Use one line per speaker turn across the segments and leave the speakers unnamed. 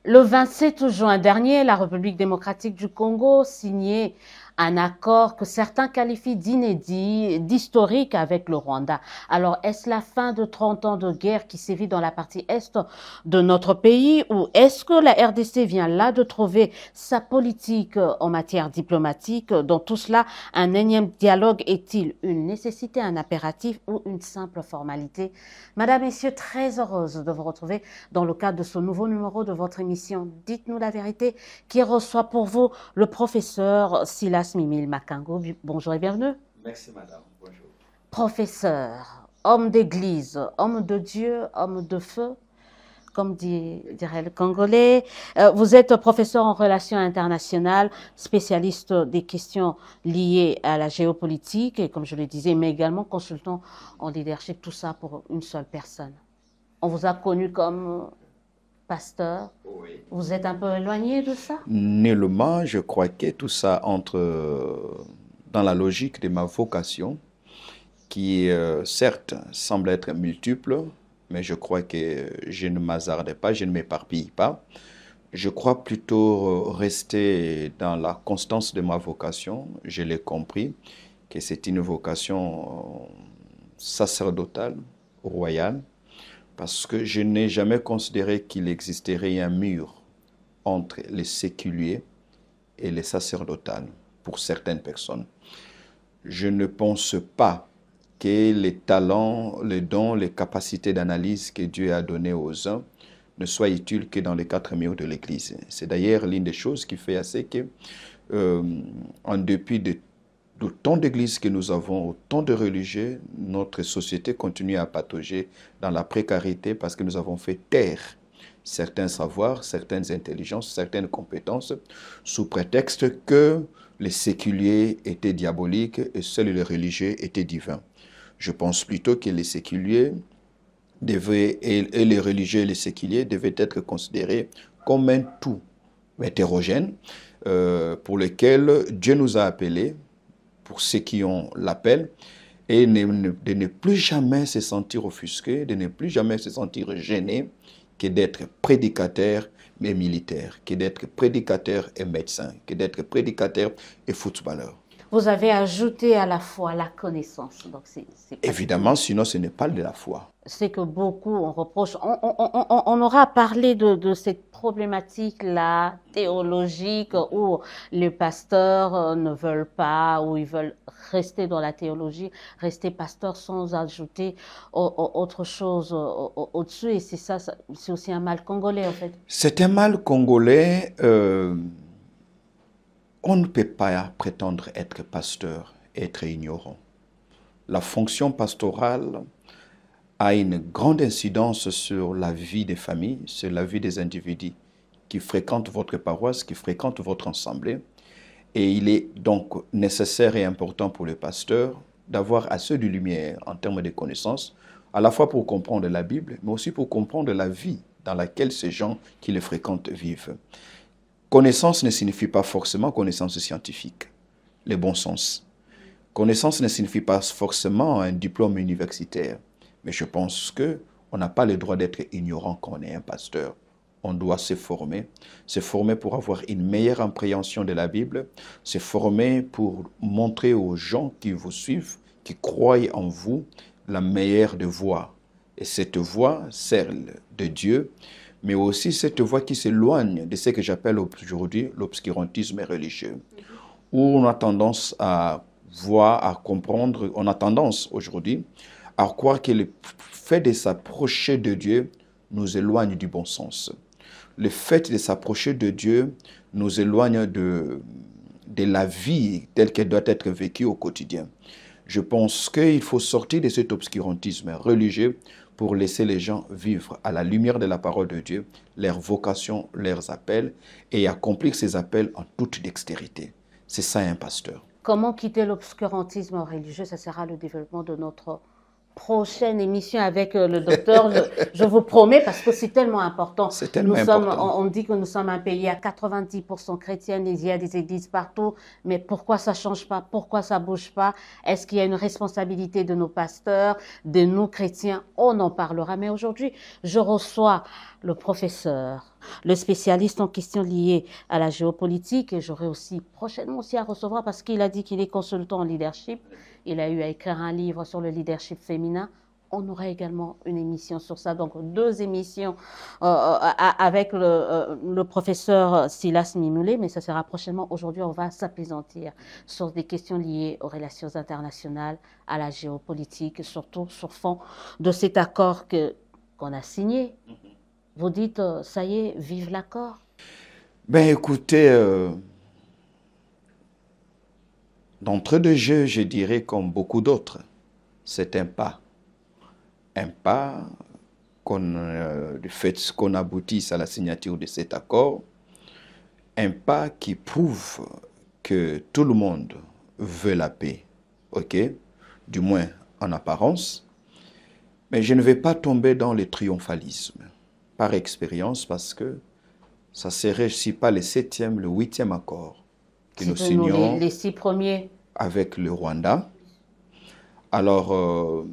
Le 27 juin dernier, la République démocratique du Congo signait un accord que certains qualifient d'inédit, d'historique avec le Rwanda. Alors, est-ce la fin de 30 ans de guerre qui sévit dans la partie est de notre pays ou est-ce que la RDC vient là de trouver sa politique en matière diplomatique? Dans tout cela, un énième dialogue est-il une nécessité, un impératif ou une simple formalité? Madame, Messieurs, très heureuse de vous retrouver dans le cadre de ce nouveau numéro de votre émission Dites-nous la vérité qui reçoit pour vous le professeur Silas Mimile Makango. Bonjour et bienvenue.
Merci madame, bonjour.
Professeur, homme d'église, homme de Dieu, homme de feu, comme dirait le Congolais. Vous êtes professeur en relations internationales, spécialiste des questions liées à la géopolitique et comme je le disais, mais également consultant en leadership, tout ça pour une seule personne. On vous a connu comme pasteur.
Oui.
Vous êtes un peu éloigné de ça?
Nullement, je crois que tout ça entre dans la logique de ma vocation, qui certes semble être multiple, mais je crois que je ne m'hasarde pas, je ne m'éparpille pas. Je crois plutôt rester dans la constance de ma vocation. Je l'ai compris, que c'est une vocation sacerdotale, royale, parce que je n'ai jamais considéré qu'il existerait un mur entre les séculiers et les sacerdotales pour certaines personnes. Je ne pense pas que les talents, les dons, les capacités d'analyse que Dieu a données aux uns ne soient utiles que dans les quatre murs de l'Église. C'est d'ailleurs l'une des choses qui fait assez que, en dépit de tant d'églises que nous avons, autant de religieux, notre société continue à patauger dans la précarité parce que nous avons fait taire certains savoirs, certaines intelligences, certaines compétences, sous prétexte que les séculiers étaient diaboliques et seuls les religieux étaient divins. Je pense plutôt que les séculiers et les religieux et les séculiers devaient être considérés comme un tout hétérogène pour lequel Dieu nous a appelés, pour ceux qui ont l'appel, et de ne plus jamais se sentir offusqué, de ne plus jamais se sentir gêné, que d'être prédicateur et militaire, que d'être prédicateur et médecin, que d'être prédicateur et footballeur.
Vous avez ajouté à la foi la connaissance. Donc
Évidemment, sinon ce n'est pas de la foi.
C'est que beaucoup on reproche. On aura parlé de cette problématique-là théologique où les pasteurs ne veulent pas, ou ils veulent rester dans la théologie, rester pasteurs sans ajouter autre chose au-dessus. Et c'est ça, c'est aussi un mal congolais en fait.
C'est un mal congolais. On ne peut pas prétendre être pasteur et être ignorant. La fonction pastorale a une grande incidence sur la vie des familles, sur la vie des individus qui fréquentent votre paroisse, qui fréquentent votre assemblée. Et il est donc nécessaire et important pour le pasteur d'avoir assez de lumière en termes de connaissances, à la fois pour comprendre la Bible, mais aussi pour comprendre la vie dans laquelle ces gens qui le fréquentent vivent. Connaissance ne signifie pas forcément connaissance scientifique, le bon sens. Connaissance ne signifie pas forcément un diplôme universitaire. Mais je pense qu'on n'a pas le droit d'être ignorant quand on est un pasteur. On doit se former pour avoir une meilleure appréhension de la Bible, se former pour montrer aux gens qui vous suivent, qui croient en vous, la meilleure des voies. Et cette voie, celle de Dieu, mais aussi cette voie qui s'éloigne de ce que j'appelle aujourd'hui l'obscurantisme religieux, où on a tendance à voir, à comprendre, on a tendance aujourd'hui à croire que le fait de s'approcher de Dieu nous éloigne du bon sens. Le fait de s'approcher de Dieu nous éloigne de la vie telle qu'elle doit être vécue au quotidien. Je pense qu'il faut sortir de cet obscurantisme religieux pour laisser les gens vivre à la lumière de la parole de Dieu, leurs vocations, leurs appels, et accomplir ces appels en toute dextérité. C'est ça un pasteur.
Comment quitter l'obscurantisme religieux? Ça sera le développement de notre prochaine émission avec le docteur, je vous promets, parce que c'est tellement important.
C'est tellement important.
On dit que nous sommes un pays à 90% chrétien, il y a des églises partout, mais pourquoi ça ne change pas? Pourquoi ça ne bouge pas? Est-ce qu'il y a une responsabilité de nos pasteurs, de nous chrétiens? On en parlera, mais aujourd'hui, je reçois le professeur le spécialiste en questions liées à la géopolitique. Et j'aurai aussi prochainement aussi à recevoir parce qu'il a dit qu'il est consultant en leadership. Il a eu à écrire un livre sur le leadership féminin. On aura également une émission sur ça, donc 2 émissions avec le professeur Silas Mimoulé, mais ça sera prochainement. Aujourd'hui, on va s'apaisantir sur des questions liées aux relations internationales, à la géopolitique, surtout sur fond de cet accord qu'on a signé. Vous dites, ça y est, vive l'accord.
Ben écoutez, d'entrée de jeu, je dirais comme beaucoup d'autres, c'est un pas. Un pas du fait qu'on aboutisse à la signature de cet accord, un pas qui prouve que tout le monde veut la paix, ok, du moins en apparence, mais je ne vais pas tomber dans le triomphalisme, par expérience, parce que ça serait, si pas le 7e, le 8e accord que nous signons
les 6 premiers
avec le Rwanda. Alors,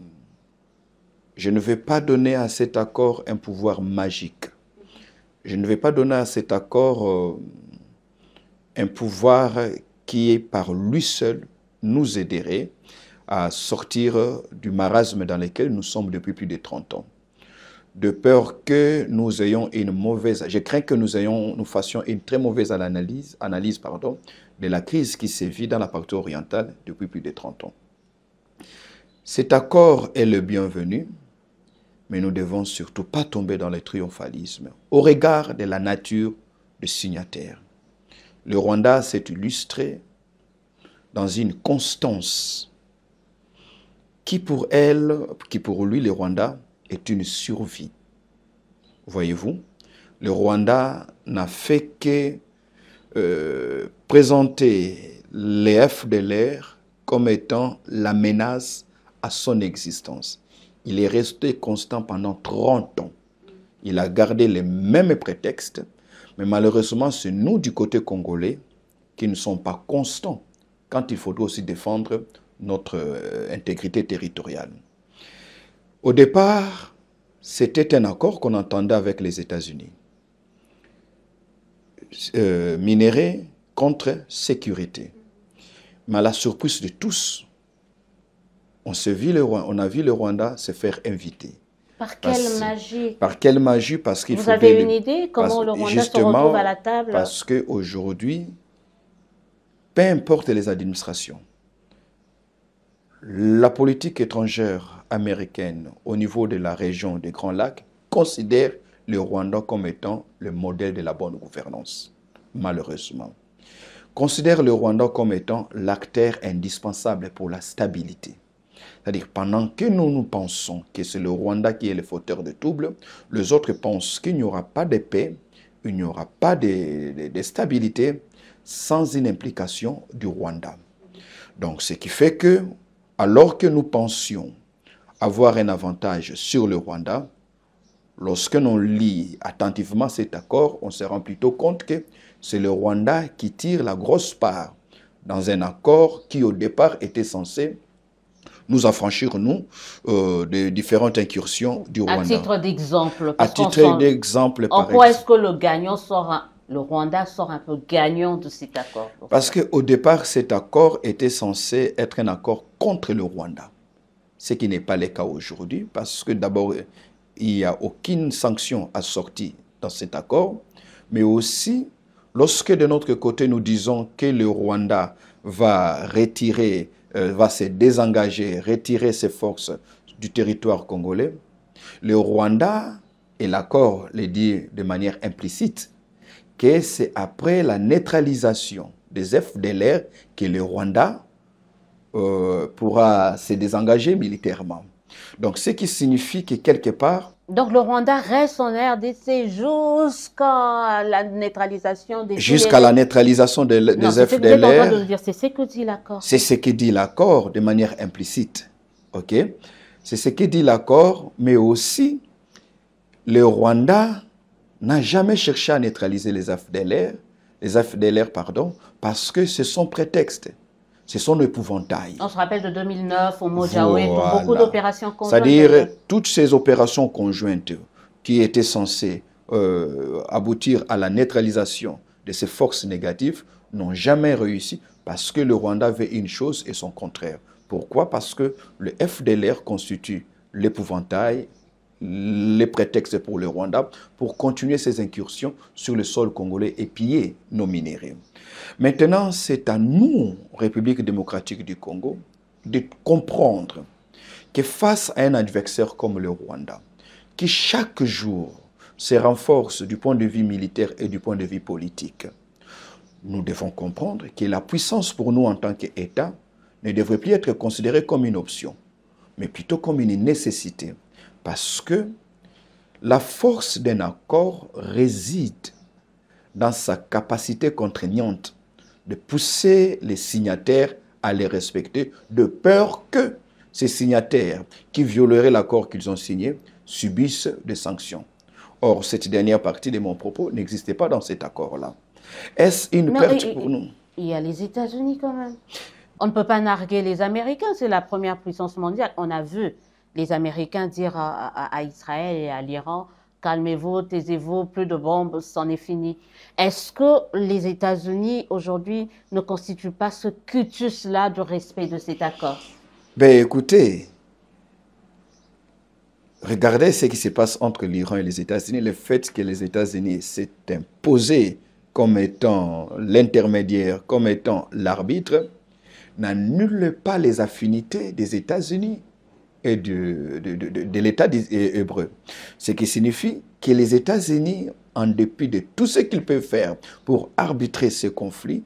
je ne vais pas donner à cet accord un pouvoir magique. Je ne vais pas donner à cet accord un pouvoir qui, par lui seul, nous aiderait à sortir du marasme dans lequel nous sommes depuis plus de 30 ans. De peur que nous ayons une mauvaise... Je crains que nous fassions une très mauvaise analyse de la crise qui sévit dans la partie orientale depuis plus de 30 ans. Cet accord est le bienvenu, mais nous ne devons surtout pas tomber dans le triomphalisme au regard de la nature du signataire. Le Rwanda s'est illustré dans une constance qui pour lui, le Rwanda, est une survie. Voyez-vous, le Rwanda n'a fait que présenter les FDLR comme étant la menace à son existence. Il est resté constant pendant 30 ans. Il a gardé les mêmes prétextes, mais malheureusement, c'est nous du côté congolais qui ne sommes pas constants quand il faudra aussi défendre notre intégrité territoriale. Au départ, c'était un accord qu'on entendait avec les États-Unis. Minerai contre sécurité. Mais à la surprise de tous, on a vu le Rwanda se faire inviter.
Par quelle magie?
Par quelle magie? Parce qu'il
Vous avez une idée comment le Rwanda se retrouve à la table?
Parce qu'aujourd'hui, peu importe les administrations, la politique étrangère américaine au niveau de la région des Grands Lacs considère le Rwanda comme étant le modèle de la bonne gouvernance, malheureusement. Considère le Rwanda comme étant l'acteur indispensable pour la stabilité. C'est-à-dire, pendant que nous pensons que c'est le Rwanda qui est le fauteur de troubles, les autres pensent qu'il n'y aura pas de paix, il n'y aura pas de stabilité sans une implication du Rwanda. Donc, ce qui fait que, alors que nous pensions avoir un avantage sur le Rwanda, lorsque l'on lit attentivement cet accord, on se rend plutôt compte que c'est le Rwanda qui tire la grosse part dans un accord qui, au départ, était censé nous affranchir, nous, de différentes incursions du Rwanda.
À titre d'exemple.
À titre d'exemple,
par exemple. Pourquoi est-ce que le Rwanda sort un peu gagnant de cet accord?
Parce qu'au départ, cet accord était censé être un accord contre le Rwanda. Ce qui n'est pas le cas aujourd'hui, parce que d'abord, il n'y a aucune sanction assortie dans cet accord, mais aussi, lorsque de notre côté, nous disons que le Rwanda va se désengager, retirer ses forces du territoire congolais, le Rwanda, et l'accord le dit de manière implicite, que c'est après la neutralisation des FDLR que le Rwanda pourra se désengager militairement. Donc, ce qui signifie que quelque part...
Donc, le Rwanda reste en RDC jusqu'à la neutralisation des...
Jusqu'à la neutralisation des FDLR.
C'est ce que dit l'accord.
C'est ce que dit l'accord de manière implicite. OK? C'est ce que dit l'accord, mais aussi, le Rwanda n'a jamais cherché à neutraliser les FDLR, parce que c'est son prétexte. C'est son épouvantail.
On se rappelle de 2009, au Mojawe, pour beaucoup d'opérations conjointes.
C'est-à-dire, toutes ces opérations conjointes qui étaient censées aboutir à la neutralisation de ces forces négatives n'ont jamais réussi parce que le Rwanda veut une chose et son contraire. Pourquoi? Parce que le FDLR constitue l'épouvantail, les prétextes pour le Rwanda pour continuer ses incursions sur le sol congolais et piller nos minéraux. Maintenant, c'est à nous, République démocratique du Congo, de comprendre que face à un adversaire comme le Rwanda, qui chaque jour se renforce du point de vue militaire et du point de vue politique, nous devons comprendre que la puissance pour nous en tant qu'État ne devrait plus être considérée comme une option, mais plutôt comme une nécessité. Parce que la force d'un accord réside dans sa capacité contraignante de pousser les signataires à les respecter, de peur que ces signataires qui violeraient l'accord qu'ils ont signé subissent des sanctions. Or, cette dernière partie de mon propos n'existait pas dans cet accord-là. Est-ce une perte pour nous?
Il y a les États-Unis quand même. On ne peut pas narguer les Américains, c'est la première puissance mondiale. On a vu les Américains dire à Israël et à l'Iran, calmez-vous, taisez-vous, plus de bombes, c'en est fini. Est-ce que les États-Unis aujourd'hui ne constituent pas ce cutus-là de respect de cet accord?
Ben écoutez, regardez ce qui se passe entre l'Iran et les États-Unis. Le fait que les États-Unis s'est imposé comme étant l'intermédiaire, comme étant l'arbitre, n'annule pas les affinités des États-Unis et de l'État hébreu. Ce qui signifie que les États-Unis, en dépit de tout ce qu'ils peuvent faire pour arbitrer ce conflit,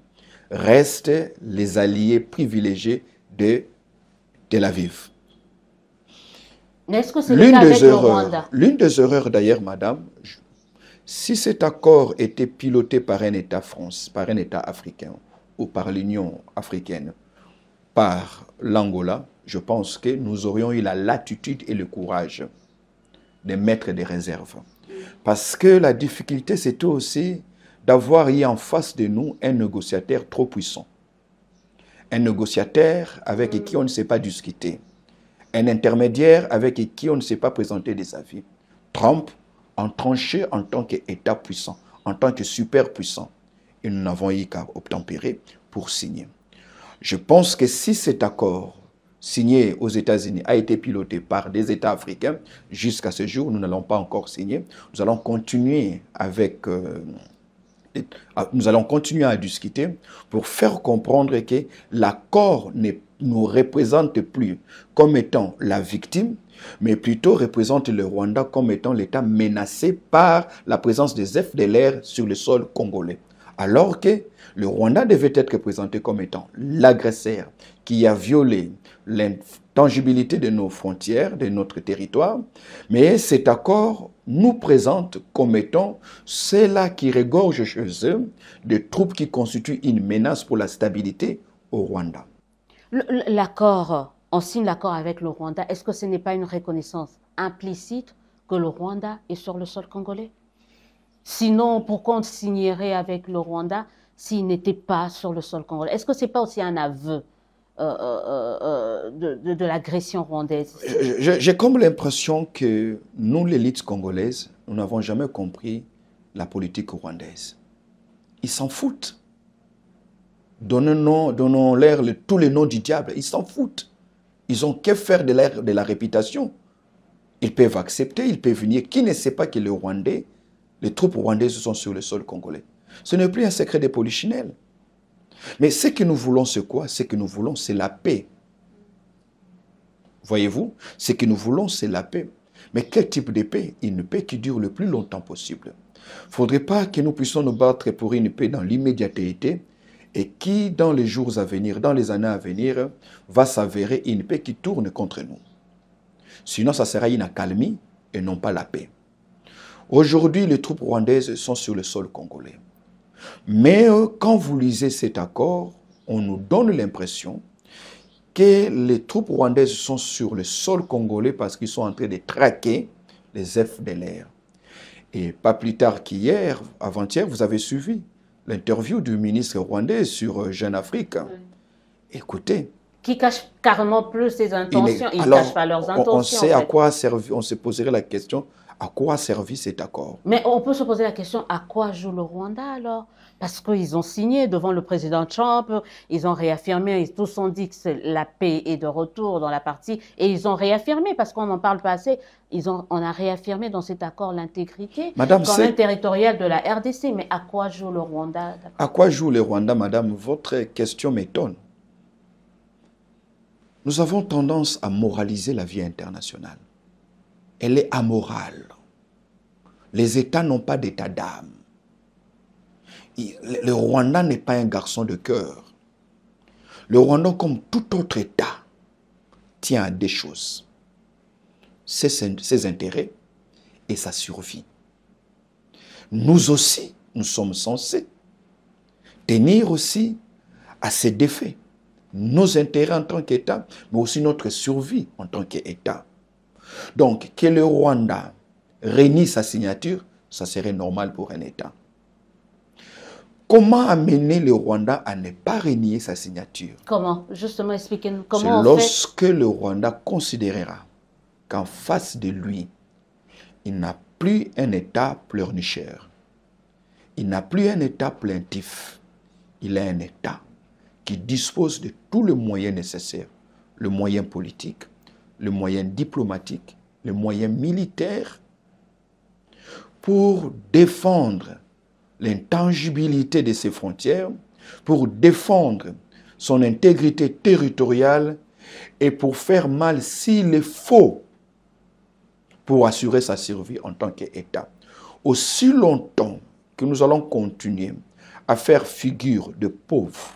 restent les alliés privilégiés de Tel Aviv.
Est-ce que c'est le cas avec le Rwanda?
L'une des erreurs d'ailleurs, madame, si cet accord était piloté par un État par un État africain ou par l'Union africaine, par l'Angola, je pense que nous aurions eu la latitude et le courage de mettre des réserves. Parce que la difficulté, c'était aussi d'avoir eu en face de nous un négociateur trop puissant. Un négociateur avec qui on ne sait pas discuter. Un intermédiaire avec qui on ne sait pas présenter des avis. Trump en tranché en tant qu'État puissant, en tant que superpuissant. Et nous n'avons eu qu'à obtempérer pour signer. Je pense que si cet accord signé aux États-Unis a été piloté par des États africains, jusqu'à ce jour, nous n'allons pas encore signer. Nous allons continuer à discuter pour faire comprendre que l'accord ne nous représente plus comme étant la victime, mais plutôt représente le Rwanda comme étant l'État menacé par la présence des FDLR sur le sol congolais. Alors que le Rwanda devait être présenté comme étant l'agresseur qui a violé l'intangibilité de nos frontières, de notre territoire, mais cet accord nous présente comme étant ceux-là qui regorgent chez eux des troupes qui constituent une menace pour la stabilité au Rwanda.
L'accord, on signe l'accord avec le Rwanda, est-ce que ce n'est pas une reconnaissance implicite que le Rwanda est sur le sol congolais? Sinon, pourquoi on signerait avec le Rwanda s'il n'était pas sur le sol congolais? Est-ce que ce n'est pas aussi un aveu de l'agression rwandaise?
J'ai comme l'impression que nous, l'élite congolaise, nous n'avons jamais compris la politique rwandaise. Ils s'en foutent. Donnons-leur tous les noms du diable. Ils s'en foutent. Ils ont que faire de la réputation. Ils peuvent accepter, ils peuvent venir. Qui ne sait pas que les Rwandais, les troupes rwandaises sont sur le sol congolais? Ce n'est plus un secret de polichinelle. Mais ce que nous voulons, c'est quoi? Ce que nous voulons, c'est la paix. Voyez-vous? Ce que nous voulons, c'est la paix. Mais quel type de paix? Une paix qui dure le plus longtemps possible. Il ne faudrait pas que nous puissions nous battre pour une paix dans l'immédiateté et qui, dans les jours à venir, dans les années à venir, va s'avérer une paix qui tourne contre nous. Sinon, ça sera une accalmie et non pas la paix. Aujourd'hui, les troupes rwandaises sont sur le sol congolais. Mais quand vous lisez cet accord, on nous donne l'impression que les troupes rwandaises sont sur le sol congolais parce qu'ils sont en train de traquer les FDLR. Et pas plus tard qu'hier, avant-hier, vous avez suivi l'interview du ministre rwandais sur Jeune Afrique. Oui. Écoutez.
Qui cache carrément plus ses intentions, ils ne cachent pas leurs intentions.
On sait à quoi servir, on se poserait la question, À quoi a servi cet accord?
Mais on peut se poser la question, à quoi joue le Rwanda alors? Parce qu'ils ont signé devant le président Trump, ils ont réaffirmé, ils tous ont dit que la paix est de retour dans la partie, et ils ont réaffirmé, parce qu'on n'en parle pas assez, on a réaffirmé dans cet accord l'intégrité quand même territoriale de la RDC. Mais à quoi joue le Rwanda?
À quoi joue le Rwanda, madame? Votre question m'étonne. Nous avons tendance à moraliser la vie internationale. Elle est amorale. Les États n'ont pas d'état d'âme. Le Rwanda n'est pas un garçon de cœur. Le Rwanda, comme tout autre État, tient à des choses. Ses intérêts et sa survie. Nous aussi, nous sommes censés tenir aussi à ces défis. Nos intérêts en tant qu'État, mais aussi notre survie en tant qu'État. Donc, que le Rwanda renie sa signature, ça serait normal pour un État. Comment amener le Rwanda à ne pas renier sa signature?
Comment? Justement, expliquez-nous comment on fait.
C'est lorsque le Rwanda considérera qu'en face de lui, il n'a plus un État pleurnicheur. Il n'a plus un État plaintif. Il a un État qui dispose de tous les moyens nécessaires. Le moyen politique, le moyen diplomatique, le moyen militaire pour défendre l'intangibilité de ses frontières, pour défendre son intégrité territoriale et pour faire mal s'il est faux pour assurer sa survie en tant qu'État. Aussi longtemps que nous allons continuer à faire figure de pauvres,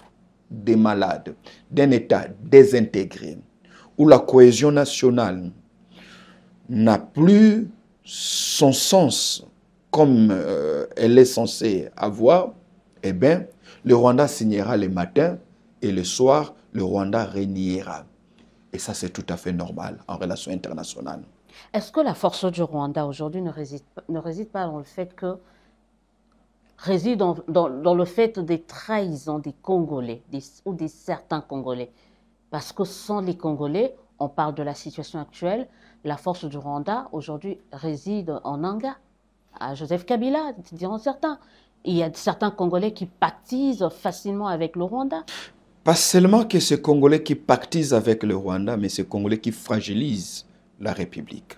des malades, d'un État désintégré, où la cohésion nationale n'a plus son sens comme elle est censée avoir, eh bien, le Rwanda signera le matin et le soir, le Rwanda reniera. Et ça, c'est tout à fait normal en relation internationale.
Est-ce que la force du Rwanda aujourd'hui ne réside pas dans le fait que réside dans le fait des trahisons des Congolais ou des certains Congolais? Parce que sans les Congolais, on parle de la situation actuelle, la force du Rwanda aujourd'hui réside en Nanga, à Joseph Kabila, diront certains. Il y a certains Congolais qui pactisent facilement avec le Rwanda.
Pas seulement que ces Congolais qui pactisent avec le Rwanda, mais ces Congolais qui fragilisent la République.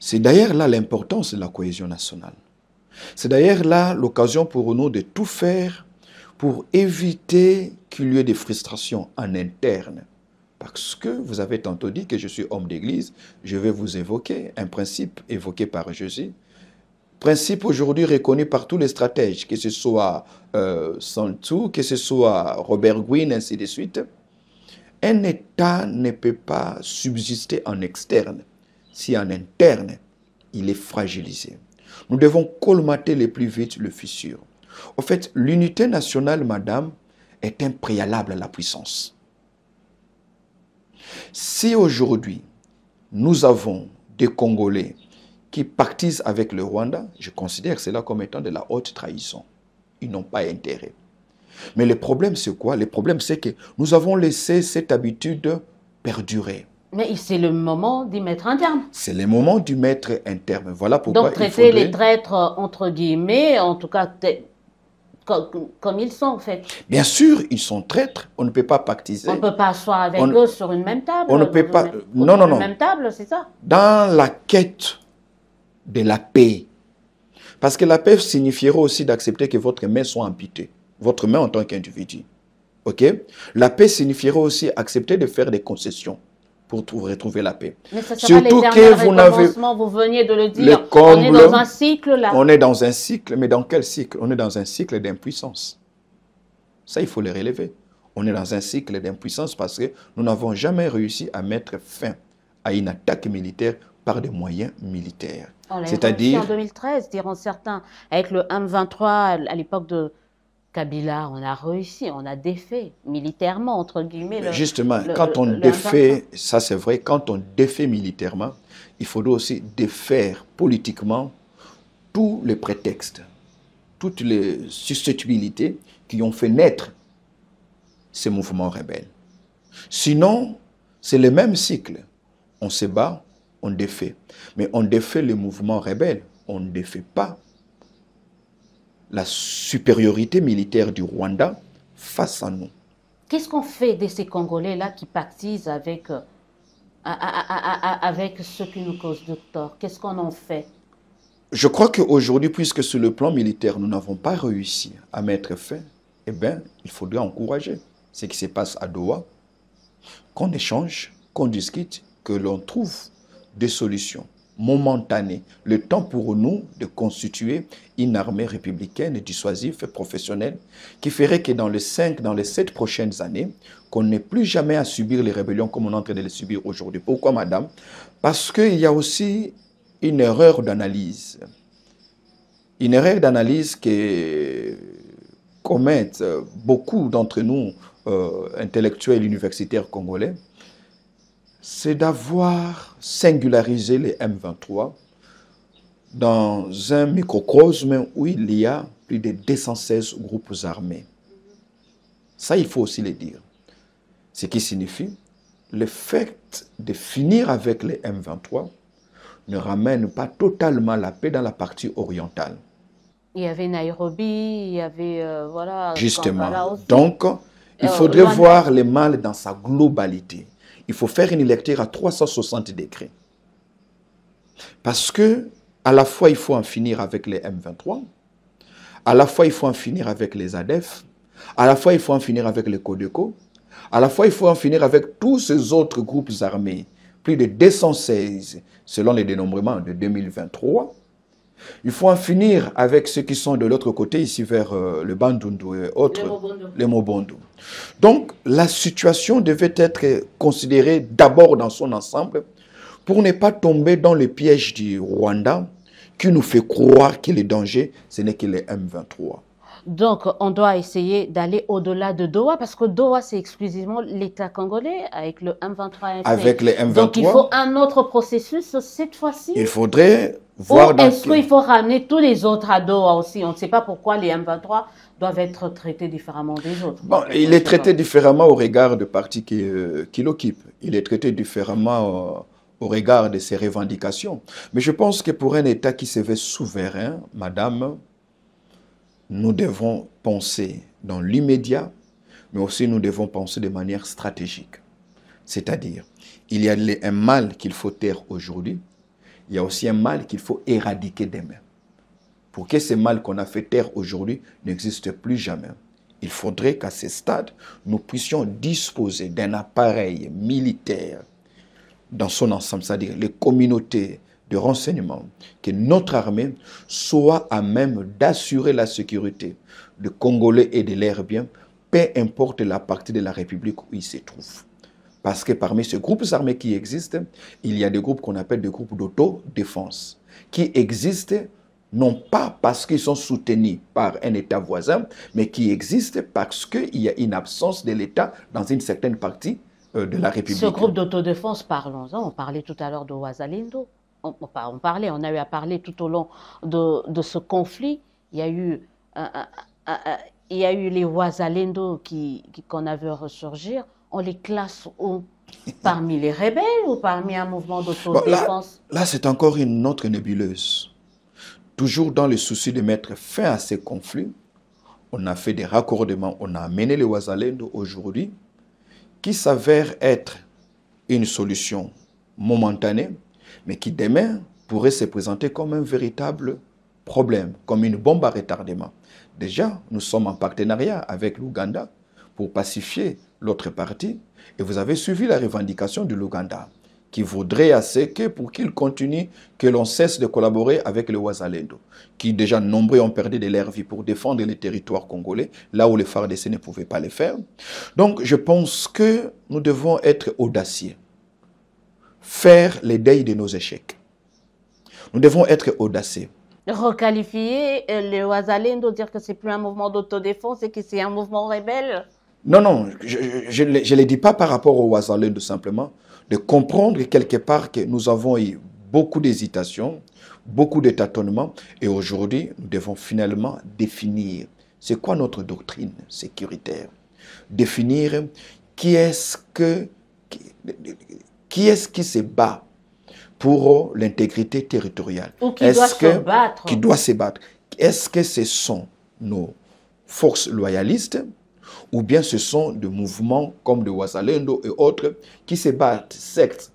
C'est d'ailleurs là l'importance de la cohésion nationale. C'est d'ailleurs là l'occasion pour nous de tout faire pour éviter qu'il y ait des frustrations en interne. Parce que vous avez tantôt dit que je suis homme d'église, je vais vous évoquer un principe évoqué par Jésus. Principe aujourd'hui reconnu par tous les stratèges, que ce soit Sun Tzu, que ce soit Robert Greene, ainsi de suite. Un État ne peut pas subsister en externe si en interne il est fragilisé. Nous devons colmater le plus vite le fissure. En fait, l'unité nationale, madame, est un préalable à la puissance. Si aujourd'hui, nous avons des Congolais qui pactisent avec le Rwanda, je considère cela comme étant de la haute trahison. Ils n'ont pas intérêt. Mais le problème, c'est quoi? Le problème, c'est que nous avons laissé cette habitude perdurer.
Mais c'est le moment d'y mettre un terme.
C'est le moment d'y mettre un terme. Voilà pourquoi
donc traiter les traîtres, entre guillemets, en tout cas, comme ils sont, en fait.
Bien sûr, ils sont traîtres. On ne peut pas pactiser.
On ne peut pas asseoir avec eux sur une même table.
On ne peut pas...
Non. Même table, c'est ça.
Dans la quête de la paix. Parce que la paix signifierait aussi d'accepter que votre main soit amputée. Votre main en tant qu'individu. OK? La paix signifierait aussi accepter de faire des concessions pour retrouver la paix.
Mais ça sera l'éternel recommencement, vous veniez de le dire. On est dans un cycle là.
On est dans un cycle, mais dans quel cycle? On est dans un cycle d'impuissance. Ça, il faut le relever. On est dans un cycle d'impuissance parce que nous n'avons jamais réussi à mettre fin à une attaque militaire par des moyens militaires.
C'est-à-dire en 2013, diront certains, avec le M23 à l'époque de Kabila, on a réussi, on a défait militairement, entre guillemets.
Justement, quand on défait, ça c'est vrai, quand on défait militairement, il faudrait aussi défaire politiquement tous les prétextes, toutes les susceptibilités qui ont fait naître ces mouvements rebelles. Sinon, c'est le même cycle. On se bat, on défait. Mais on défait les mouvements rebelles, on ne défait pas la supériorité militaire du Rwanda face à nous.
Qu'est-ce qu'on fait de ces Congolais-là qui pactisent avec, avec ceux qui nous causent du tort? Qu'est-ce qu'on en fait?
Je crois qu'aujourd'hui, puisque sur le plan militaire, nous n'avons pas réussi à mettre fin, eh bien, il faudrait encourager ce qui se passe à Doha, qu'on échange, qu'on discute, que l'on trouve des solutions momentanées. Le temps pour nous de constituer une armée républicaine, dissuasive et professionnelle qui ferait que dans les 7 prochaines années, qu'on n'ait plus jamais à subir les rébellions comme on est en train de les subir aujourd'hui. Pourquoi, madame? Parce qu'il y a aussi une erreur d'analyse. Une erreur d'analyse que commettent beaucoup d'entre nous, intellectuels universitaires congolais, c'est d'avoir singularisé les M23 dans un microcosme où il y a plus de 216 groupes armés. Ça, il faut aussi le dire. Ce qui signifie le fait de finir avec les M23 ne ramène pas totalement la paix dans la partie orientale.
Il y avait Nairobi, il y avait, voilà...
Justement. Donc, il faudrait voir le mal dans sa globalité. Il faut faire une lecture à 360 degrés. Parce que, à la fois, il faut en finir avec les M23, à la fois, il faut en finir avec les ADF, à la fois, il faut en finir avec les Codeco, à la fois, il faut en finir avec tous ces autres groupes armés, plus de 216 selon les dénombrements de 2023. Il faut en finir avec ceux qui sont de l'autre côté, ici vers le Bandundu et autres, les Mobondo. Donc, la situation devait être considérée d'abord dans son ensemble pour ne pas tomber dans le piège du Rwanda qui nous fait croire que le danger, ce n'est que les M23.
Donc, on doit essayer d'aller au-delà de Doha, parce que Doha, c'est exclusivement l'État congolais avec le M23.
Avec les M23.
Donc, il faut un autre processus cette fois-ci.
Il faudrait voir...
Ou est-ce qu'il faut ramener tous les autres à Doha aussi? On ne sait pas pourquoi les M23 doivent être traités différemment des autres.
Bon, il est traité différemment au regard du parti qui l'occupe. Il est traité différemment au regard de ses revendications. Mais je pense que pour un État qui se veut souverain, madame, nous devons penser dans l'immédiat, mais aussi nous devons penser de manière stratégique. C'est-à-dire, il y a un mal qu'il faut taire aujourd'hui, il y a aussi un mal qu'il faut éradiquer demain. Pour que ce mal qu'on a fait taire aujourd'hui n'existe plus jamais, il faudrait qu'à ce stade, nous puissions disposer d'un appareil militaire dans son ensemble, c'est-à-dire les communautés de renseignement, que notre armée soit à même d'assurer la sécurité des Congolais et de leurs biens, peu importe la partie de la République où ils se trouvent. Parce que parmi ces groupes armés qui existent, il y a des groupes qu'on appelle des groupes d'autodéfense, qui existent non pas parce qu'ils sont soutenus par un État voisin, mais qui existent parce qu'il y a une absence de l'État dans une certaine partie de la République.
Ce groupe d'autodéfense, parlons-en, on parlait tout à l'heure de Wazalendo. On a eu à parler tout au long de ce conflit. Il y a eu, les Wazalendo qu'on a vu ressurgir. On les classe où? Parmi les rebelles ou parmi un mouvement d'autodéfense?
Bon, là c'est encore une autre nébuleuse. Toujours dans le souci de mettre fin à ces conflits, on a fait des raccordements, on a amené les Wazalendo aujourd'hui, qui s'avère être une solution momentanée, mais qui demain pourrait se présenter comme un véritable problème, comme une bombe à retardement. Déjà, nous sommes en partenariat avec l'Ouganda pour pacifier l'autre partie, et vous avez suivi la revendication de l'Ouganda, qui voudrait assez que pour qu'il continue, que l'on cesse de collaborer avec le Wazalendo, qui déjà nombreux ont perdu de leur vie pour défendre les territoires congolais, là où les FARDC ne pouvaient pas le faire. Donc je pense que nous devons être audacieux, faire les deuils de nos échecs. Nous devons être audacieux.
Requalifier le Wazalendo, dire que c'est plus un mouvement d'autodéfense et que c'est un mouvement rebelle?
Non, non, je ne le dis pas par rapport au Wazalendo simplement, de comprendre quelque part que nous avons eu beaucoup d'hésitations, beaucoup de tâtonnements, et aujourd'hui, nous devons finalement définir c'est quoi notre doctrine sécuritaire. Définir qui est-ce qui se bat pour l'intégrité territoriale.
Ou qui doit se battre.
Qui doit se battre. Est-ce que ce sont nos forces loyalistes ou bien ce sont des mouvements comme de Wazalendo et autres qui se battent, certes,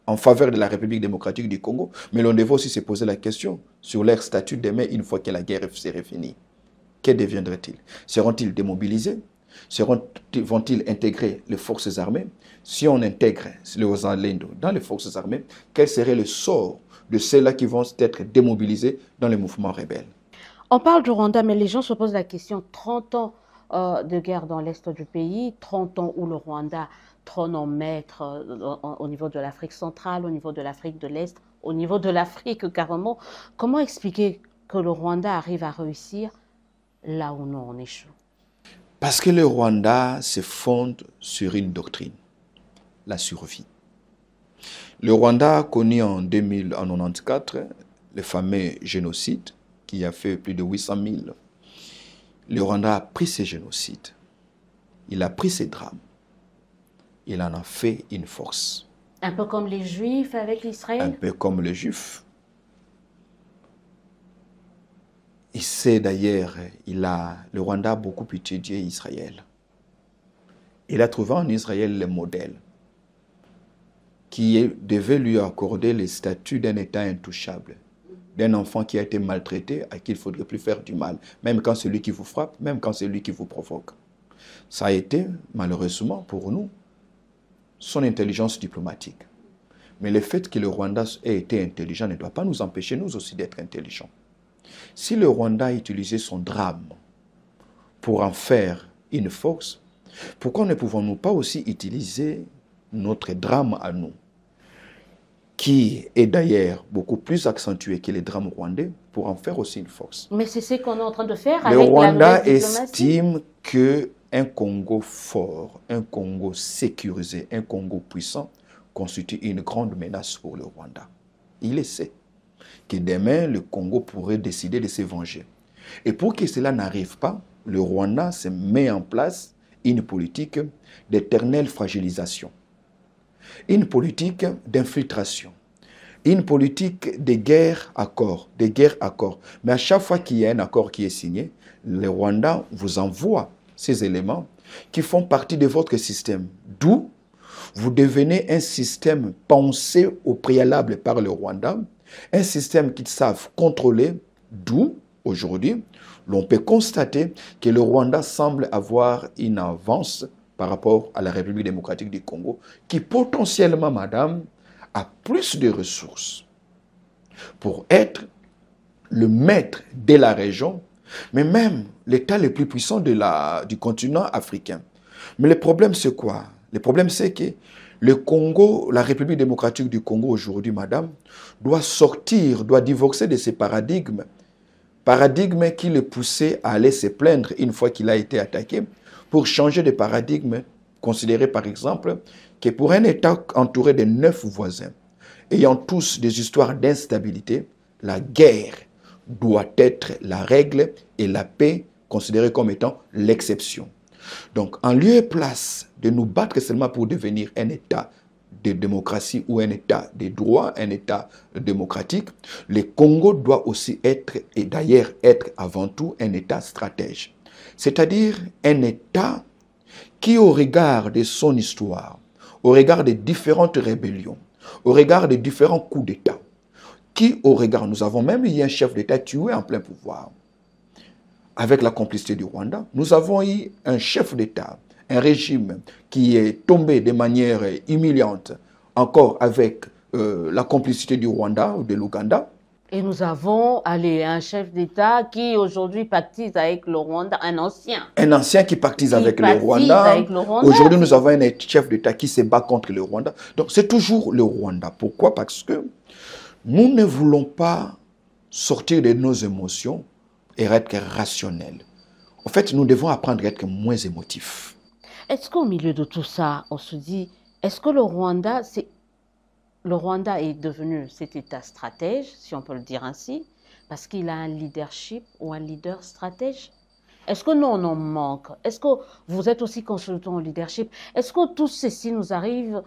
en faveur de la République démocratique du Congo, mais l'on devait aussi se poser la question sur leur statut demain une fois que la guerre serait finie. Que deviendrait-il? Seront-ils démobilisés? Vont-ils intégrer les forces armées? Si on intègre les Wazalendo dans les forces armées, quel serait le sort de ceux-là qui vont être démobilisés dans les mouvements rebelles?
On parle du Rwanda, mais les gens se posent la question, 30 ans de guerre dans l'est du pays, 30 ans où le Rwanda trône en maître au niveau de l'Afrique centrale, au niveau de l'Afrique de l'Est, au niveau de l'Afrique carrément. Comment expliquer que le Rwanda arrive à réussir là où nous on échoue?
Parce que le Rwanda se fonde sur une doctrine, la survie. Le Rwanda a connu en 1994 le fameux génocide qui a fait plus de 800 000. Le Rwanda a pris ces génocides, il a pris ces drames, il en a fait une force.
Un peu comme les Juifs avec Israël?
Un peu comme les Juifs. Il sait d'ailleurs, le Rwanda a beaucoup étudié Israël. Il a trouvé en Israël le modèle qui devait lui accorder le statut d'un État intouchable, d'un enfant qui a été maltraité, à qui il ne faudrait plus faire du mal, même quand c'est lui qui vous frappe, même quand c'est lui qui vous provoque. Ça a été, malheureusement pour nous, son intelligence diplomatique. Mais le fait que le Rwanda ait été intelligent ne doit pas nous empêcher, nous aussi, d'être intelligents. Si le Rwanda a utilisé son drame pour en faire une force, pourquoi ne pouvons-nous pas aussi utiliser notre drame à nous, qui est d'ailleurs beaucoup plus accentué que les drames rwandais, pour en faire aussi une force?
Mais c'est ce qu'on est en train de faire
le
avec
Rwanda
la nouvelle diplomatie.
Estime qu'un Congo fort, un Congo sécurisé, un Congo puissant constitue une grande menace pour le Rwanda. Il le sait que demain, le Congo pourrait décider de se venger. Et pour que cela n'arrive pas, le Rwanda se met en place une politique d'éternelle fragilisation, une politique d'infiltration, une politique de guerre-accord, Mais à chaque fois qu'il y a un accord qui est signé, le Rwanda vous envoie ces éléments qui font partie de votre système. D'où vous devenez un système pensé au préalable par le Rwanda, un système qu'ils savent contrôler, d'où, aujourd'hui, l'on peut constater que le Rwanda semble avoir une avance par rapport à la République démocratique du Congo, qui potentiellement, madame, a plus de ressources pour être le maître de la région, mais même l'État le plus puissant du continent africain. Mais le problème, c'est quoi? Le problème, c'est que le Congo, la République démocratique du Congo aujourd'hui, madame, doit divorcer de ces paradigmes qui le poussaient à aller se plaindre une fois qu'il a été attaqué, pour changer de paradigme, considérer par exemple que pour un État entouré de 9 voisins, ayant tous des histoires d'instabilité, la guerre doit être la règle et la paix considérée comme étant l'exception. Donc, en lieu et place de nous battre seulement pour devenir un État de démocratie ou un État de droit, un État démocratique, le Congo doit aussi être, et d'ailleurs être avant tout, un État stratège. C'est-à-dire un État qui, au regard de son histoire, au regard des différentes rébellions, au regard des différents coups d'État, nous avons même eu un chef d'État tué en plein pouvoir, avec la complicité du Rwanda. Nous avons eu un chef d'État, un régime qui est tombé de manière humiliante, encore avec la complicité du Rwanda ou de l'Ouganda.
Et nous avons un chef d'État qui aujourd'hui pactise avec le Rwanda, un ancien.
Un ancien qui pactise avec le Rwanda. Aujourd'hui, nous avons un chef d'État qui se bat contre le Rwanda. Donc, c'est toujours le Rwanda. Pourquoi? Parce que nous ne voulons pas sortir de nos émotions et être rationnels. En fait, nous devons apprendre à être moins émotifs.
Est-ce qu'au milieu de tout ça, on se dit, est-ce que le Rwanda est devenu cet État stratège, si on peut le dire ainsi, parce qu'il a un leadership ou un leader stratège? Est-ce que nous, on en manque? Est-ce que vous êtes aussi consultant au leadership? Est-ce que tout ceci nous arrive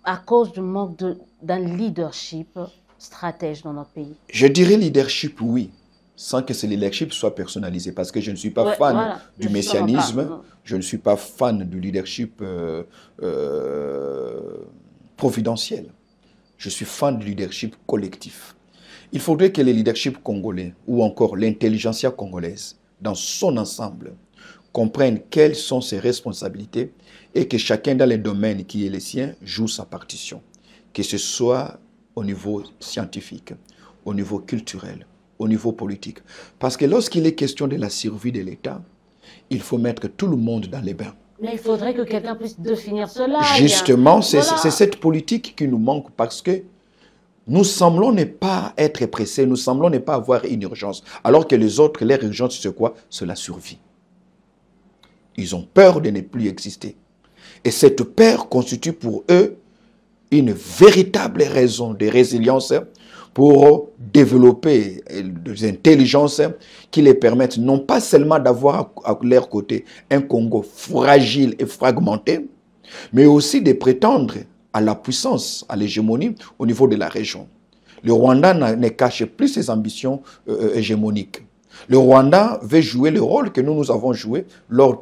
à cause du manque d'un leadership stratège dans notre pays?
Je dirais leadership, oui, sans que ce leadership soit personnalisé, parce que je ne suis pas
Ouais,
fan
voilà,
du
justement pas.
messianisme, je ne suis pas fan du leadership providentiel. Je suis fan du leadership collectif. Il faudrait que le leadership congolais, ou encore l'intelligentsia congolaise, dans son ensemble, comprenne quelles sont ses responsabilités et que chacun dans les domaines qui est le sien joue sa partition. Que ce soit au niveau scientifique, au niveau culturel, au niveau politique. Parce que lorsqu'il est question de la survie de l'État, il faut mettre tout le monde dans les bains.
Mais il faudrait que quelqu'un puisse définir cela.
Justement, c'est
Voilà.
cette politique qui nous manque parce que nous semblons ne pas être pressés, nous semblons ne pas avoir une urgence. Alors que les autres, leur urgence, c'est quoi? C'est la survie. Ils ont peur de ne plus exister. Et cette peur constitue pour eux une véritable raison de résilience pour développer des intelligences qui les permettent non pas seulement d'avoir à leur côté un Congo fragile et fragmenté, mais aussi de prétendre à la puissance, à l'hégémonie au niveau de la région. Le Rwanda ne cache plus ses ambitions hégémoniques. Le Rwanda veut jouer le rôle que nous avons joué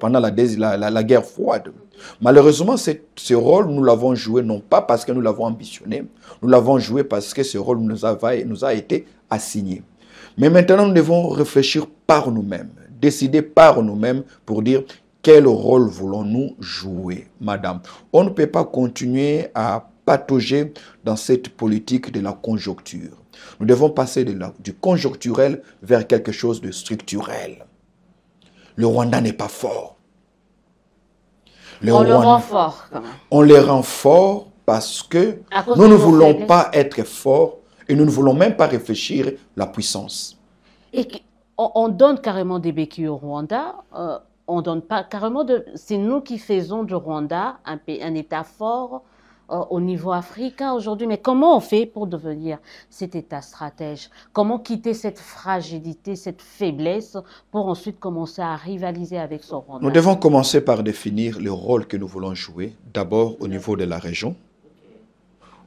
pendant la guerre froide. Malheureusement, ce rôle, nous l'avons joué non pas parce que nous l'avons ambitionné, nous l'avons joué parce que ce rôle nous a été assigné. Mais maintenant, nous devons réfléchir par nous-mêmes, décider par nous-mêmes pour dire quel rôle voulons-nous jouer, madame. On ne peut pas continuer à patauger dans cette politique de la conjoncture. Nous devons passer du conjoncturel vers quelque chose de structurel. Le Rwanda n'est pas fort.
Le rend fort, quand même.
On les rend forts parce que nous ne voulons pas être forts et nous ne voulons même pas réfléchir la puissance.
Et on donne carrément des béquilles au Rwanda. On donne pas carrément c'est nous qui faisons du Rwanda un État fort au niveau africain aujourd'hui. Mais comment on fait pour devenir cet État stratège? Comment quitter cette fragilité, cette faiblesse pour ensuite commencer à rivaliser avec son Rwanda?
Nous devons commencer par définir le rôle que nous voulons jouer, d'abord au niveau de la région,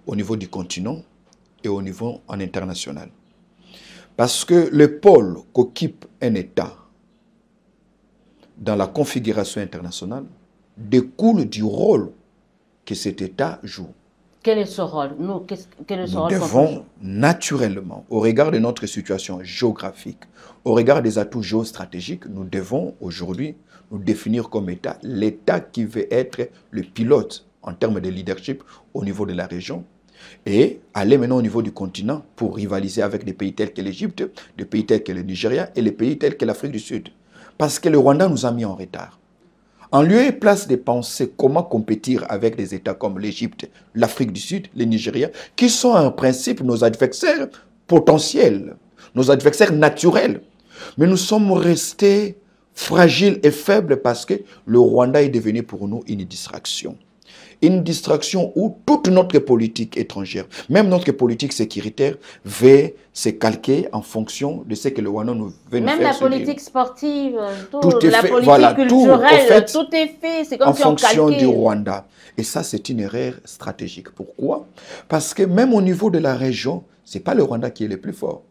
au niveau du continent et au niveau international. Parce que le pôle qu'occupe un État dans la configuration internationale découle du rôle que cet État joue.
Quel est ce rôle? Nous
devons naturellement, au regard de notre situation géographique, au regard des atouts géostratégiques, nous devons aujourd'hui nous définir comme État, l'État qui veut être le pilote en termes de leadership au niveau de la région et aller maintenant au niveau du continent pour rivaliser avec des pays tels que l'Égypte, des pays tels que le Nigeria et les pays tels que l'Afrique du Sud. Parce que le Rwanda nous a mis en retard. En lieu et place de penser comment compétir avec des États comme l'Égypte, l'Afrique du Sud, le Nigeria, qui sont en principe nos adversaires potentiels, nos adversaires naturels. Mais nous sommes restés fragiles et faibles parce que le Rwanda est devenu pour nous une distraction. Une distraction où toute notre politique étrangère, même notre politique sécuritaire, veut se calquer en fonction de ce que le Rwanda nous veut nous faire.
Même la politique sportive,
tout est
la
fait,
politique
voilà,
culturelle, tout est fait. C'est comme
en
si on
fonction
calquait.
du Rwanda. Et ça, c'est une erreur stratégique. Pourquoi? Parce que même au niveau de la région, ce n'est pas le Rwanda qui est le plus fort.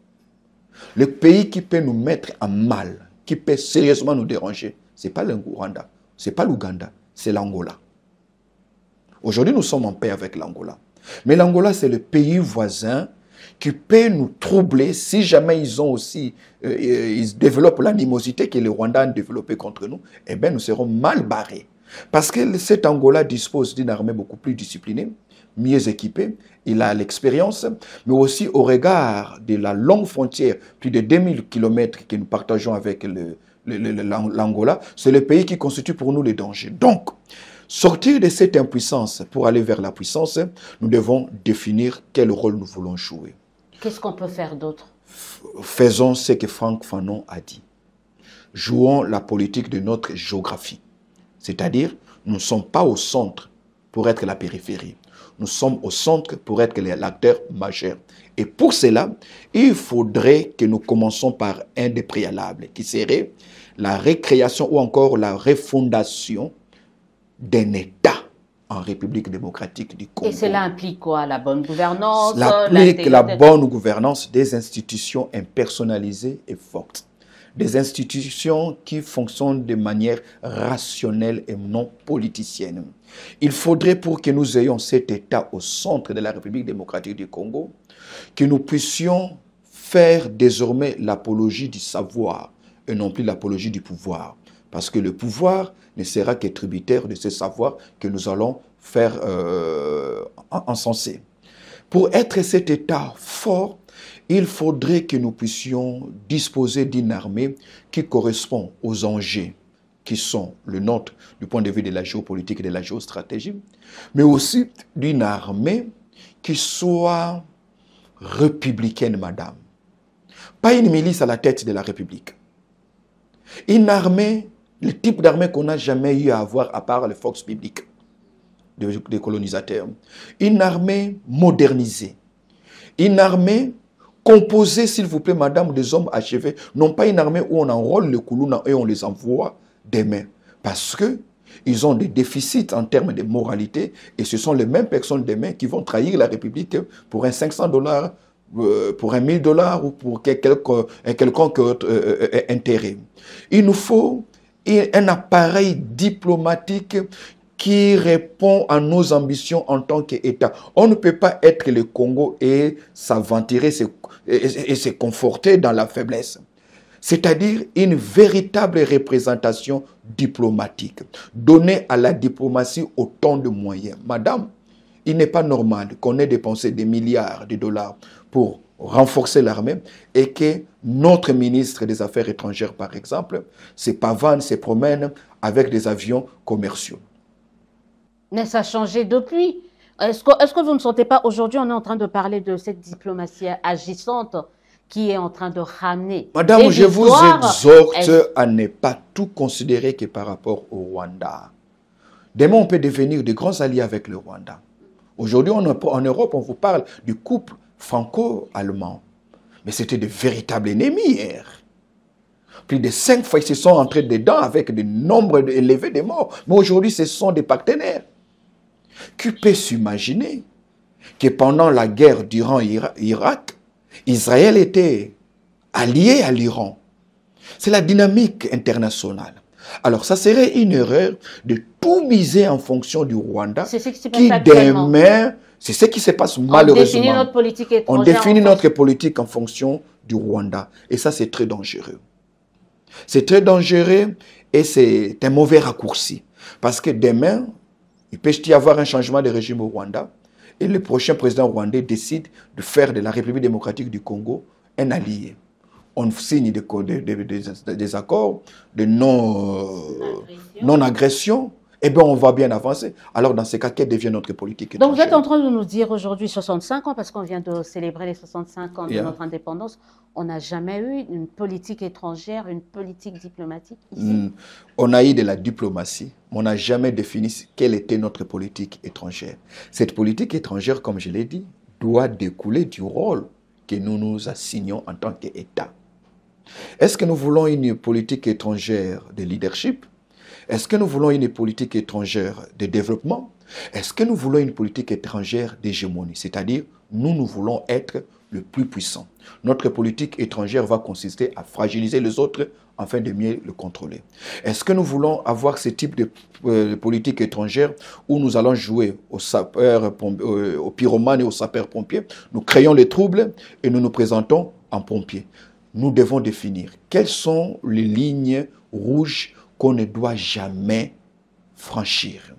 Le pays qui peut nous mettre en mal, qui peut sérieusement nous déranger, ce n'est pas le Rwanda, ce n'est pas l'Ouganda, c'est l'Angola. Aujourd'hui, nous sommes en paix avec l'Angola. Mais l'Angola, c'est le pays voisin qui peut nous troubler si jamais ils ont aussi, ils développent l'animosité que le Rwanda a développée contre nous. Eh bien, nous serons mal barrés. Parce que cet Angola dispose d'une armée beaucoup plus disciplinée, mieux équipée. Il a l'expérience, mais aussi au regard de la longue frontière, plus de 2000 km que nous partageons avec l'Angola, c'est le pays qui constitue pour nous le danger. Donc, sortir de cette impuissance pour aller vers la puissance, nous devons définir quel rôle nous voulons jouer.
Qu'est-ce qu'on peut faire d'autre?
Faisons ce que Franck Fanon a dit. Jouons la politique de notre géographie. C'est-à-dire, nous ne sommes pas au centre pour être la périphérie. Nous sommes au centre pour être l'acteur majeur. Et pour cela, il faudrait que nous commençons par un des préalables, qui serait la récréation ou encore la refondation d'un État en République démocratique du Congo.
Et cela implique quoi? La bonne gouvernance?
Cela implique la bonne gouvernance des institutions impersonnalisées et fortes. Des institutions qui fonctionnent de manière rationnelle et non politicienne. Il faudrait, pour que nous ayons cet État au centre de la République démocratique du Congo, que nous puissions faire désormais l'apologie du savoir et non plus l'apologie du pouvoir. Parce que le pouvoir ne sera que tributaire de ce savoir que nous allons faire encenser. Pour être cet État fort, il faudrait que nous puissions disposer d'une armée qui correspond aux enjeux qui sont le nôtre du point de vue de la géopolitique et de la géostratégie, mais aussi d'une armée qui soit républicaine, madame. Pas une milice à la tête de la République. Une armée, le type d'armée qu'on n'a jamais eu à avoir à part les forces bibliques des colonisateurs. Une armée modernisée. Une armée composée, s'il vous plaît, madame, des hommes achevés. Non pas une armée où on enrôle les Koulouna et on les envoie demain. Parce que ils ont des déficits en termes de moralité et ce sont les mêmes personnes demain qui vont trahir la République pour un $500, pour un $1000 ou pour quelconque autre intérêt. Il nous faut un appareil diplomatique qui répond à nos ambitions en tant qu'État. On ne peut pas être le Congo et s'aventurer et se conforter dans la faiblesse. C'est-à-dire une véritable représentation diplomatique. Donner à la diplomatie autant de moyens. Madame, il n'est pas normal qu'on ait dépensé des milliards de dollars pour renforcer l'armée et que notre ministre des Affaires étrangères, par exemple, se pavane, se promène avec des avions commerciaux.
Mais ça a changé depuis. Est-ce que vous ne sentez pas, aujourd'hui, on est en train de parler de cette diplomatie agissante qui est en train de ramener.
Madame, je vous exhorte à ne pas tout considérer que par rapport au Rwanda. Demain, on peut devenir de grands alliés avec le Rwanda. Aujourd'hui, en Europe, on vous parle du couple franco-allemand. Mais c'était de véritables ennemis hier. Plus de 5 fois, ils se sont entrés dedans avec des nombres élevés de morts. Mais aujourd'hui, ce sont des partenaires. Qui peut s'imaginer que pendant la guerre d'Irak, Israël était allié à l'Iran? C'est la dynamique internationale. Alors, ça serait une erreur de tout miser en fonction du Rwanda.
C'est ce qui se passe actuellement.
C'est ce qui se passe malheureusement.
On définit notre politique étrangère.
On définit notre politique en fonction du Rwanda. Et ça, c'est très dangereux. C'est très dangereux et c'est un mauvais raccourci. Parce que demain, il peut y avoir un changement de régime au Rwanda et le prochain président rwandais décide de faire de la République démocratique du Congo un allié. On signe des accords de non-agression. Eh bien, on va bien avancer. Alors, dans ces cas, quelle devient notre politique étrangère?
Donc, vous êtes en train de nous dire aujourd'hui 65 ans, parce qu'on vient de célébrer les 65 ans de notre indépendance, on n'a jamais eu une politique étrangère, une politique diplomatique ici?
On a eu de la diplomatie, mais on n'a jamais défini quelle était notre politique étrangère. Cette politique étrangère, comme je l'ai dit, doit découler du rôle que nous nous assignons en tant qu'État. Est-ce que nous voulons une politique étrangère de leadership? Est-ce que nous voulons une politique étrangère de développement? Est-ce que nous voulons une politique étrangère d'hégémonie? C'est-à-dire, nous voulons être le plus puissant. Notre politique étrangère va consister à fragiliser les autres afin de mieux le contrôler. Est-ce que nous voulons avoir ce type de politique étrangère où nous allons jouer aux pyromanes et aux sapeurs-pompiers? Nous créons les troubles et nous nous présentons en pompiers. Nous devons définir quelles sont les lignes rouges qu'on ne doit jamais franchir.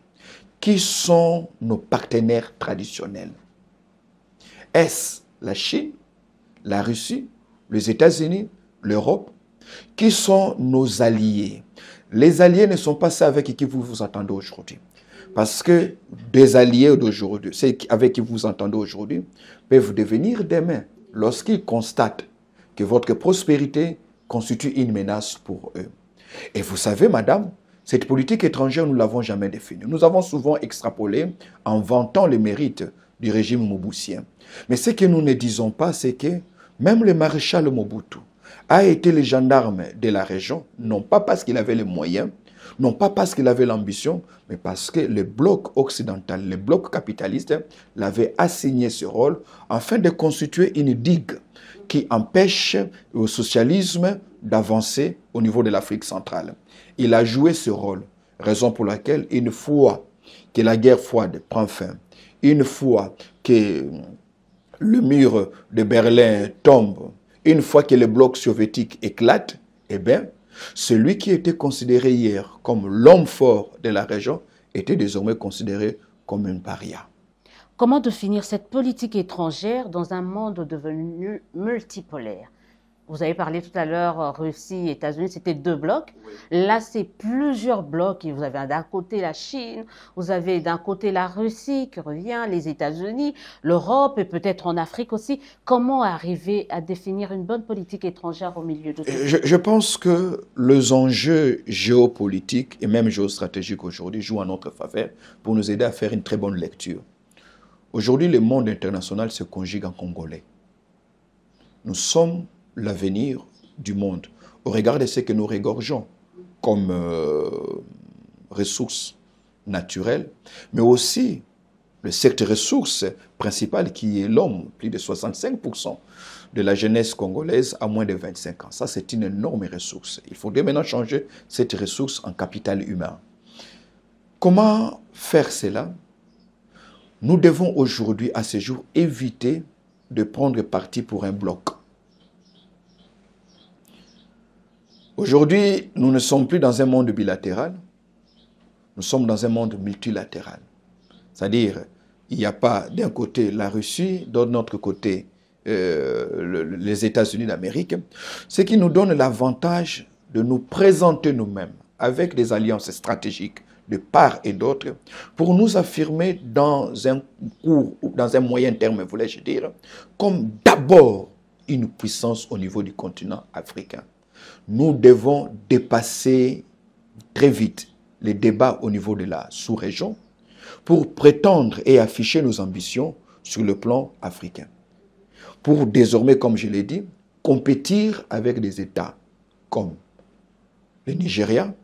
Qui sont nos partenaires traditionnels? Est-ce la Chine, la Russie, les États-Unis, l'Europe? Qui sont nos alliés? Les alliés ne sont pas ceux avec qui vous vous entendez aujourd'hui. Parce que des alliés d'aujourd'hui, ceux avec qui vous vous entendez aujourd'hui, peuvent devenir demain lorsqu'ils constatent que votre prospérité constitue une menace pour eux. Et vous savez, madame, cette politique étrangère, nous ne l'avons jamais définie. Nous avons souvent extrapolé en vantant les mérites du régime mobussien. Mais ce que nous ne disons pas, c'est que même le maréchal Mobutu, a été le gendarme de la région, non pas parce qu'il avait les moyens, non pas parce qu'il avait l'ambition, mais parce que le bloc occidental, le bloc capitaliste, l'avait assigné ce rôle afin de constituer une digue qui empêche au socialisme d'avancer au niveau de l'Afrique centrale. Il a joué ce rôle, raison pour laquelle une fois que la guerre froide prend fin, une fois que le mur de Berlin tombe, une fois que le bloc soviétique éclate, eh bien, celui qui était considéré hier comme l'homme fort de la région était désormais considéré comme un paria.
Comment définir cette politique étrangère dans un monde devenu multipolaire? Vous avez parlé tout à l'heure, Russie, États-Unis, c'était 2 blocs. Oui. Là, c'est plusieurs blocs. Et vous avez d'un côté la Chine, vous avez d'un côté la Russie qui revient, les États-Unis, l'Europe et peut-être en Afrique aussi. Comment arriver à définir une bonne politique étrangère au milieu de tout ça?
Je pense que les enjeux géopolitiques et même géostratégiques aujourd'hui jouent en notre faveur pour nous aider à faire une très bonne lecture. Aujourd'hui, le monde international se conjugue en congolais. Nous sommes l'avenir du monde au regard de ce que nous regorgeons comme ressources naturelles, mais aussi cette ressource principale qui est l'homme. Plus de 65% de la jeunesse congolaise a moins de 25 ans. Ça, c'est une énorme ressource. Il faudrait maintenant changer cette ressource en capital humain. Comment faire cela? Nous devons aujourd'hui, à ce jour, éviter de prendre parti pour un bloc. Aujourd'hui, nous ne sommes plus dans un monde bilatéral, nous sommes dans un monde multilatéral. C'est-à-dire, il n'y a pas d'un côté la Russie, de l'autre côté les États-Unis d'Amérique, ce qui nous donne l'avantage de nous présenter nous-mêmes avec des alliances stratégiques de part et d'autre pour nous affirmer dans un court ou dans un moyen terme, voulais-je dire, comme d'abord une puissance au niveau du continent africain. Nous devons dépasser très vite les débats au niveau de la sous-région pour prétendre et afficher nos ambitions sur le plan africain. Pour désormais, comme je l'ai dit, compétir avec des États comme le Nigeria,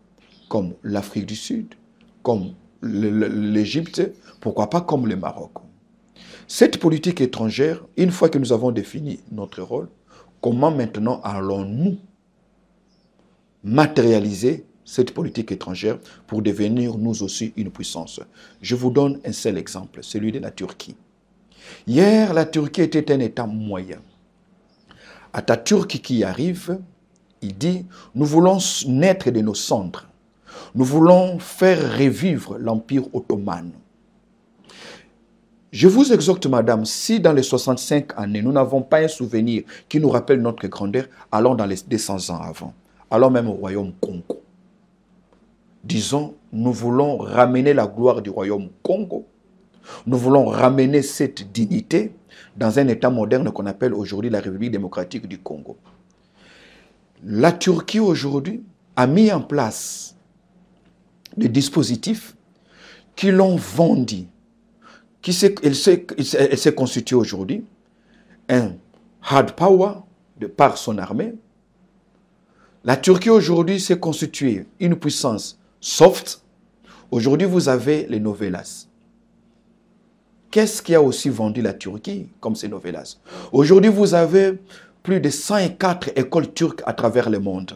comme l'Afrique du Sud, comme l'Égypte, pourquoi pas comme le Maroc. Cette politique étrangère, une fois que nous avons défini notre rôle, comment maintenant allons-nous matérialiser cette politique étrangère pour devenir nous aussi une puissance? Je vous donne un seul exemple, celui de la Turquie. Hier, la Turquie était un État moyen. Atatürk qui arrive, il dit, nous voulons naître de nos cendres. Nous voulons faire revivre l'Empire ottoman. Je vous exhorte, madame, si dans les 65 années, nous n'avons pas un souvenir qui nous rappelle notre grandeur, allons dans les 200 ans avant. Allons même au royaume Congo. Disons, nous voulons ramener la gloire du royaume Congo. Nous voulons ramener cette dignité dans un État moderne qu'on appelle aujourd'hui la République démocratique du Congo. La Turquie aujourd'hui a mis en place des dispositifs qui l'ont vendu, elle s'est constituée aujourd'hui un hard power de par son armée. La Turquie aujourd'hui s'est constituée une puissance soft. Aujourd'hui, vous avez les novellas. Qu'est-ce qui a aussi vendu la Turquie comme ces novellas? Aujourd'hui, vous avez plus de 104 écoles turques à travers le monde.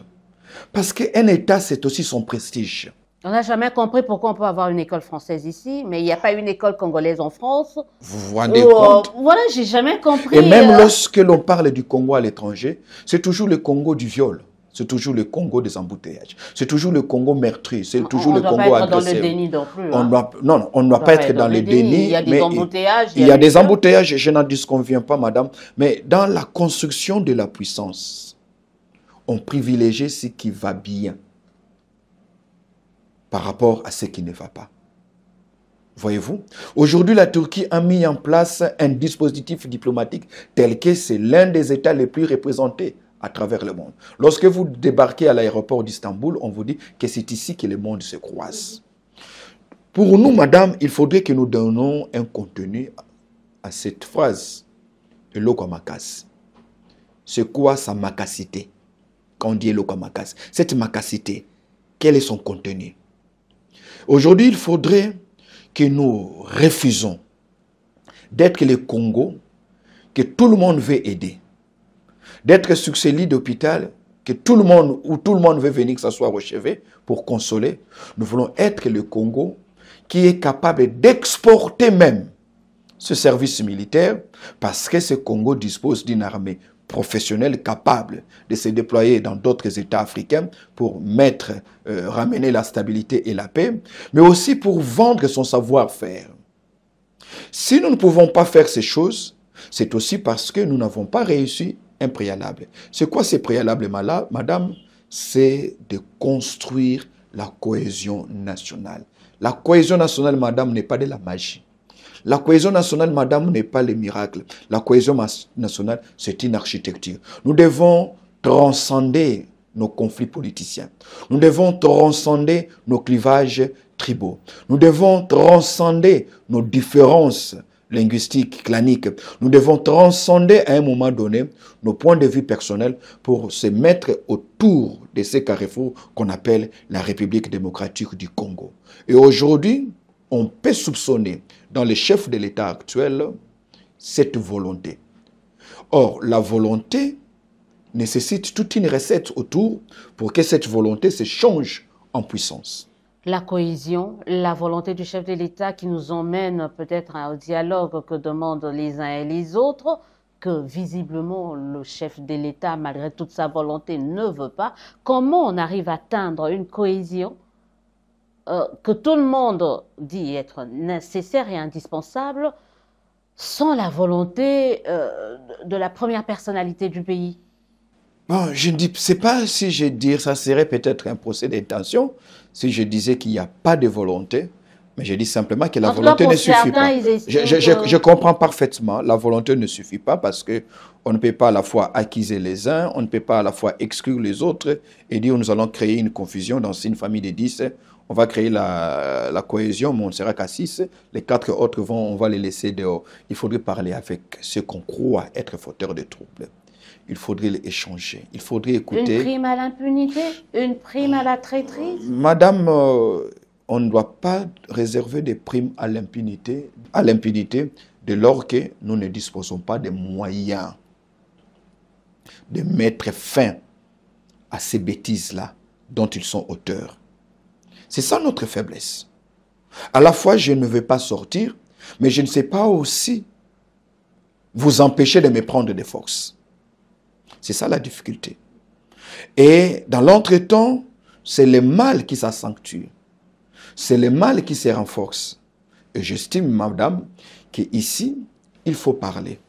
Parce qu'un État, c'est aussi son prestige.
On n'a jamais compris pourquoi on peut avoir une école française ici, mais il n'y a pas une école congolaise en France.
Vous vous rendez compte?
Voilà, j'ai jamais compris.
Et même lorsque l'on parle du Congo à l'étranger, c'est toujours le Congo du viol. C'est toujours le Congo des embouteillages. C'est toujours le Congo meurtri. C'est toujours le Congo agressif. On ne doit pas être dans le déni non plus. Hein. On ne doit pas être dans le déni.
Il y a des embouteillages.
Il y a des embouteillages, je n'en disconviens pas, madame. Mais dans la construction de la puissance, on privilégie ce qui va bien par rapport à ce qui ne va pas. Voyez-vous? Aujourd'hui, la Turquie a mis en place un dispositif diplomatique tel que c'est l'un des États les plus représentés à travers le monde. Lorsque vous débarquez à l'aéroport d'Istanbul, on vous dit que c'est ici que le monde se croise. Pour nous, madame, il faudrait que nous donnions un contenu à cette phrase. Eloko makas. C'est quoi sa macacité? quand on dit Eloko Makasi. Cette makacité, quel est son contenu? Aujourd'hui, il faudrait que nous refusons d'être le Congo que tout le monde veut aider, d'être sur ce lit d'hôpital que tout le monde veut venir, que ça soit au chevet pour consoler. Nous voulons être le Congo qui est capable d'exporter même ce service militaire, parce que ce Congo dispose d'une armée professionnelle capable de se déployer dans d'autres États africains pour ramener la stabilité et la paix, mais aussi pour vendre son savoir-faire. Si nous ne pouvons pas faire ces choses, c'est aussi parce que nous n'avons pas réussi un préalable. C'est quoi ces préalables, madame? C'est de construire la cohésion nationale. La cohésion nationale, madame, n'est pas de la magie. La cohésion nationale, madame, n'est pas le miracle. La cohésion nationale, c'est une architecture. Nous devons transcender nos conflits politiciens. Nous devons transcender nos clivages tribaux. Nous devons transcender nos différences linguistiques, claniques. Nous devons transcender à un moment donné nos points de vue personnels pour se mettre autour de ces carrefours qu'on appelle la République démocratique du Congo. Et aujourd'hui, on peut soupçonner dans les chefs de l'État actuel cette volonté. Or, la volonté nécessite toute une recette autour pour que cette volonté se change en puissance.
La cohésion, la volonté du chef de l'État qui nous emmène peut-être au dialogue que demandent les uns et les autres, que visiblement le chef de l'État, malgré toute sa volonté, ne veut pas. Comment on arrive à atteindre une cohésion que tout le monde dit être nécessaire et indispensable, sans la volonté de la première personnalité du pays?
Bon, je ne sais pas si je dis, ça serait peut-être un procès d'intention, si je disais qu'il n'y a pas de volonté, mais je dis simplement que la volonté ne suffit pas. Je comprends parfaitement, la volonté ne suffit pas parce qu'on ne peut pas à la fois acquiser les uns, on ne peut pas à la fois exclure les autres et dire nous allons créer une confusion dans une famille de 10. On va créer la cohésion, mais on ne sera qu'à 6. Les 4 autres, on va les laisser dehors. Il faudrait parler avec ceux qu'on croit être fauteurs de troubles. Il faudrait les échanger. Il faudrait écouter.
Une prime à l'impunité? Une prime à la traîtrise?
Madame, on ne doit pas réserver des primes à l'impunité dès lors que nous ne disposons pas des moyens de mettre fin à ces bêtises-là dont ils sont auteurs. C'est ça notre faiblesse. À la fois, je ne veux pas sortir, mais je ne sais pas aussi vous empêcher de me prendre des forces. C'est ça la difficulté. Et dans l'entretemps, c'est le mal qui s'accentue. C'est le mal qui se renforce. Et j'estime, madame, qu'ici, il faut parler.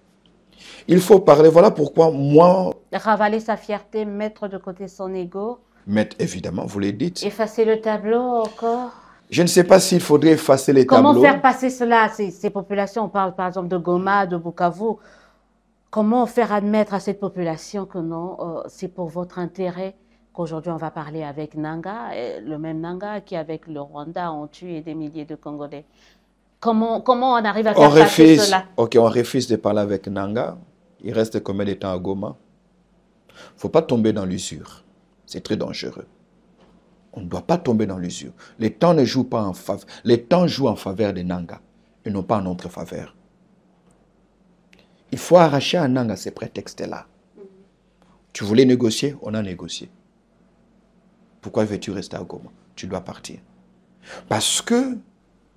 Il faut parler. Voilà pourquoi moi...
Ravaler sa fierté, mettre de côté son ego.
Mettre, évidemment, vous le dites.
Effacer le tableau encore.
Je ne sais pas s'il faudrait effacer les tableaux.
Comment faire passer cela, ces populations? On parle par exemple de Goma, de Bukavu. Comment faire admettre à cette population que non, c'est pour votre intérêt qu'aujourd'hui on va parler avec Nanga, le même Nanga qui avec le Rwanda ont tué des milliers de Congolais? Comment on arrive à faire passer cela?
Ok, on refuse de parler avec Nanga. Il reste combien de temps à Goma? Il ne faut pas tomber dans l'usure. C'est très dangereux. On ne doit pas tomber dans l'usure. Les temps ne jouent pas en faveur. Les temps jouent en faveur de Nanga et non pas en notre faveur. Il faut arracher à Nanga ces prétextes-là. Tu voulais négocier, on a négocié. Pourquoi veux-tu rester à Goma? Tu dois partir. Parce que...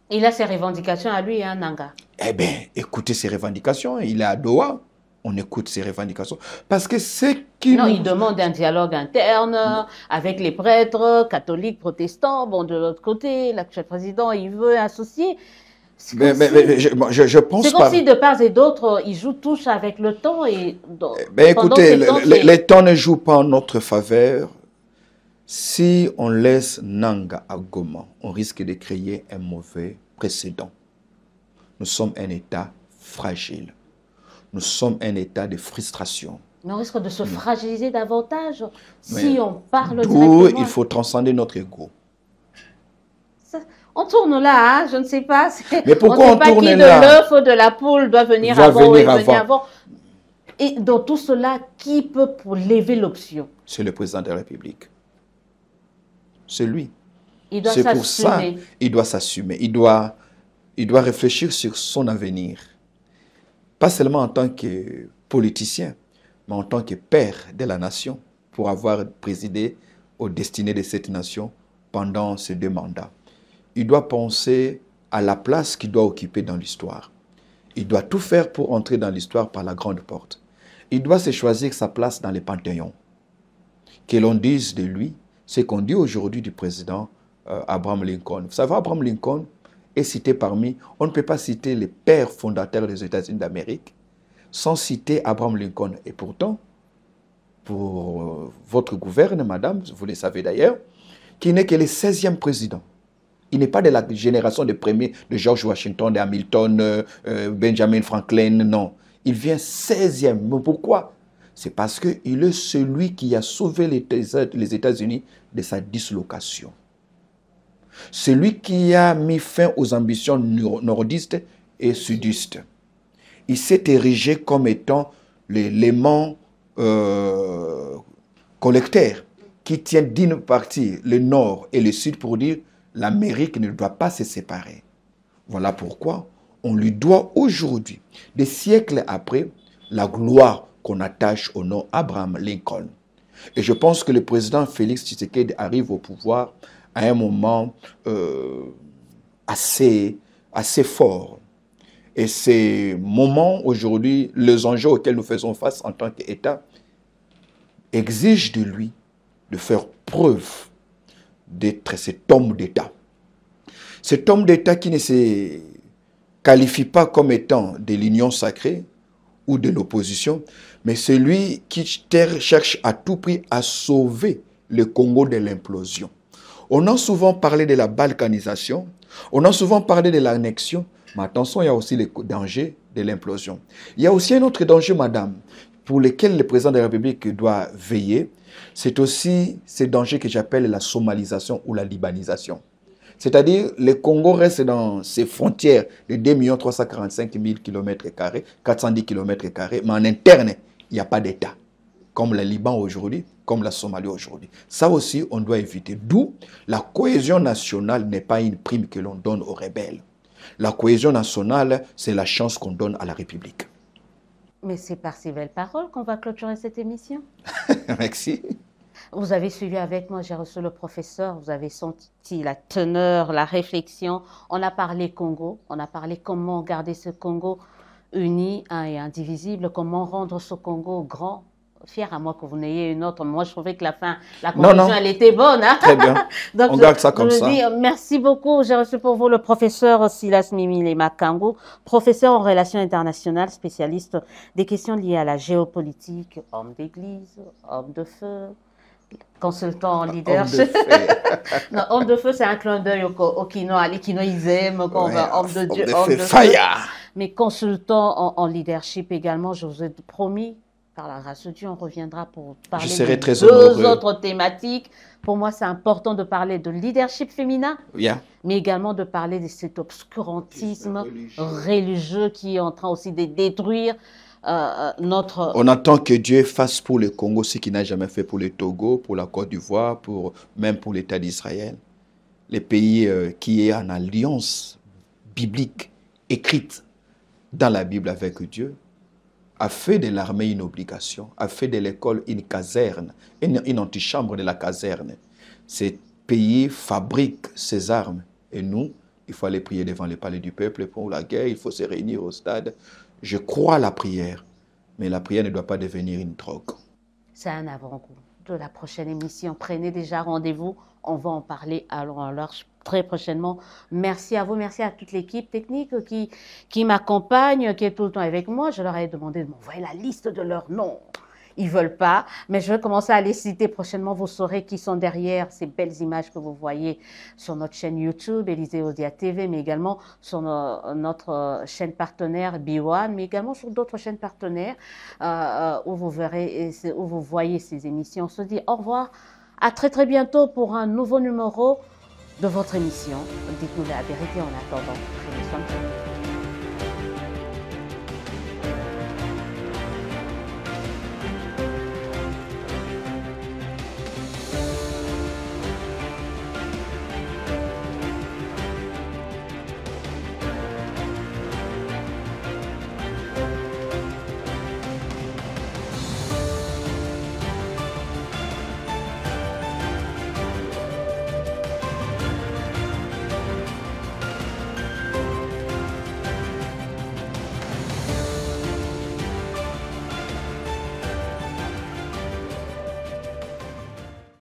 Il a ses revendications à lui, hein, Nanga.
Eh bien, écoutez ses revendications. Il est à Doha. On écoute ses revendications. Parce que c'est qui...
Non, il demande un dialogue interne avec les prêtres, catholiques, protestants. Bon, de l'autre côté, l'actuel président, il veut associer...
Je pense
c'est comme si de part et d'autre, ils jouent tous avec le temps. Et
écoutez, les temps ne jouent pas en notre faveur. Si on laisse Nanga à Goma, on risque de créer un mauvais précédent. Nous sommes un État fragile. Nous sommes un État de frustration.
Mais on risque de se fragiliser davantage si on parle
directement. D'où il faut transcender notre ego.
On tourne là, hein, je ne sais pas.
Mais pourquoi on tourne là?
On ne sait pas qui de l'œuf ou de la poule doit venir avant ou venir avant. Et dans tout cela, qui peut pour lever l'option?
C'est le président de la République. C'est lui.
Il doit
C'est pour ça
s'assumer.
il doit s'assumer. Il doit réfléchir sur son avenir. Pas seulement en tant que politicien, mais en tant que père de la nation, pour avoir présidé aux destinées de cette nation pendant ces 2 mandats. Il doit penser à la place qu'il doit occuper dans l'histoire. Il doit tout faire pour entrer dans l'histoire par la grande porte. Il doit se choisir sa place dans les panthéons. Que l'on dise de lui, c'est qu'on dit aujourd'hui du président Abraham Lincoln. Vous savez, Abraham Lincoln est cité parmi, on ne peut pas citer les pères fondateurs des États-Unis d'Amérique sans citer Abraham Lincoln. Et pourtant, pour votre gouvernement, madame, vous le savez d'ailleurs, qui n'est que le 16e président. Il n'est pas de la génération des premiers de George Washington, de Hamilton, Benjamin Franklin, non. Il vient 16e. Mais pourquoi? C'est parce qu'il est celui qui a sauvé les États-Unis de sa dislocation. Celui qui a mis fin aux ambitions nordistes et sudistes. Il s'est érigé comme étant l'élément collecteur qui tient d'une partie le nord et le sud pour dire l'Amérique ne doit pas se séparer. Voilà pourquoi on lui doit aujourd'hui, des siècles après, la gloire qu'on attache au nom Abraham Lincoln. Et je pense que le président Félix Tshisekedi arrive au pouvoir à un moment assez fort. Et ces moments aujourd'hui, les enjeux auxquels nous faisons face en tant qu'État, exigent de lui de faire preuve d'être cet homme d'État. Cet homme d'État qui ne se qualifie pas comme étant de l'union sacrée ou de l'opposition, mais celui qui cherche à tout prix à sauver le Congo de l'implosion. On a souvent parlé de la balkanisation, on a souvent parlé de l'annexion, mais attention, il y a aussi le danger de l'implosion. Il y a aussi un autre danger, madame, pour lequel le président de la République doit veiller. C'est aussi ce danger que j'appelle la somalisation ou la libanisation. C'est-à-dire, le Congo reste dans ses frontières de 2 345 000 km², 410 km², mais en interne, il n'y a pas d'État, comme le Liban aujourd'hui, comme la Somalie aujourd'hui. Ça aussi, on doit éviter. D'où la cohésion nationale n'est pas une prime que l'on donne aux rebelles. La cohésion nationale, c'est la chance qu'on donne à la République.
Mais c'est par ces belles paroles qu'on va clôturer cette émission.
Merci.
Vous avez suivi avec moi, j'ai reçu le professeur, vous avez senti la teneur, la réflexion. On a parlé Congo, on a parlé comment garder ce Congo uni et indivisible, comment rendre ce Congo grand. Fier à moi que vous n'ayez une autre. Moi, je trouvais que la conclusion, elle était bonne. Hein?
Très bien. Donc, on garde ça comme ça.
Merci beaucoup. J'ai reçu pour vous le professeur Silas Mimile Makangu, professeur en relations internationales, spécialiste des questions liées à la géopolitique, homme d'église, homme de feu, consultant en leadership. Non, homme de feu, c'est un clin d'œil au quinoa. Les quinoa, ils aiment. Homme de Dieu, homme de feu. Mais consultant en leadership également, je vous ai promis. Par la grâce de Dieu, on reviendra pour parler de deux autres thématiques. Pour moi, c'est important de parler de leadership féminin, mais également de parler de cet obscurantisme religieux qui est en train aussi de détruire notre...
On attend que Dieu fasse pour le Congo ce qu'il n'a jamais fait pour le Togo, pour la Côte d'Ivoire, même pour l'État d'Israël. Les pays qui est en alliance biblique, écrite dans la Bible avec Dieu, a fait de l'armée une obligation, a fait de l'école une caserne, une antichambre de la caserne. Ces pays fabriquent ces armes. Et nous, il faut aller prier devant les palais du peuple pour la guerre, il faut se réunir au stade. Je crois à la prière, mais la prière ne doit pas devenir une drogue.
C'est un avant-goût de la prochaine émission. Prenez déjà rendez-vous, on va en parler alors très prochainement. Merci à vous, merci à toute l'équipe technique qui m'accompagne, qui est tout le temps avec moi. Je leur ai demandé de m'envoyer la liste de leurs noms. Ils ne veulent pas, mais je vais commencer à les citer prochainement. Vous saurez qui sont derrière ces belles images que vous voyez sur notre chaîne YouTube, Élysée Odia TV, mais également sur notre chaîne partenaire B1, mais également sur d'autres chaînes partenaires où vous verrez, où vous voyez ces émissions. On se dit au revoir, à très très bientôt pour un nouveau numéro de votre émission. Dites-nous la vérité en attendant. Prenez soin